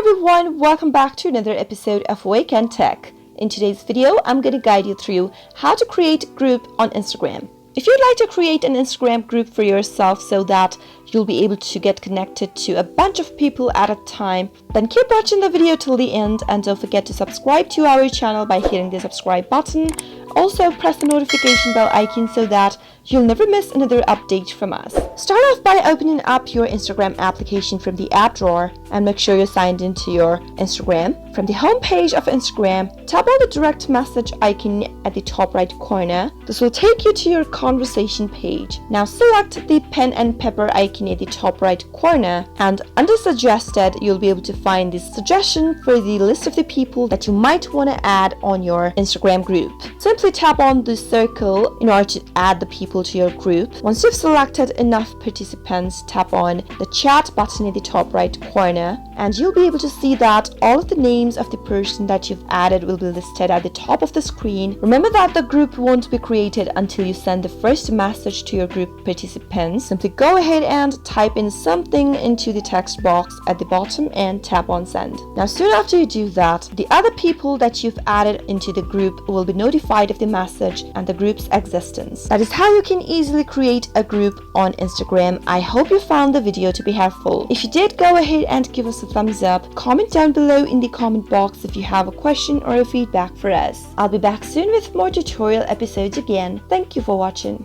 everyone, welcome back to another episode of Wake&Tech. In today's video, I'm going to guide you through how to create a group on Instagram. If you'd like to create an Instagram group for yourself so that you'll be able to get connected to a bunch of people at a time, then keep watching the video till the end and don't forget to subscribe to our channel by hitting the subscribe button. Also press the notification bell icon so that you'll never miss another update from us. Start off by opening up your Instagram application from the app drawer and make sure you're signed into your Instagram. From the home page of Instagram, tap on the direct message icon at the top right corner. This will take you to your conversation page. Now select the pen and paper icon at the top right corner, and under suggested you'll be able to find the suggestion for the list of the people that you might want to add on your Instagram group. Simply tap on the circle in order to add the people to your group. Once you've selected enough participants, tap on the chat button at the top right corner and you'll be able to see that all of the names of the person that you've added will be listed at the top of the screen. Remember that the group won't be created until you send the first message to your group participants. Simply go ahead and type in something into the text box at the bottom and tap on send. Now soon after you do that, the other people that you've added into the group will be notified of the message and the group's existence. That is how you can easily create a group on Instagram. I hope you found the video to be helpful. If you did, go ahead and give us a thumbs up. Comment down below in the comment box if you have a question or a feedback for us. I'll be back soon with more tutorial episodes again. Thank you for watching.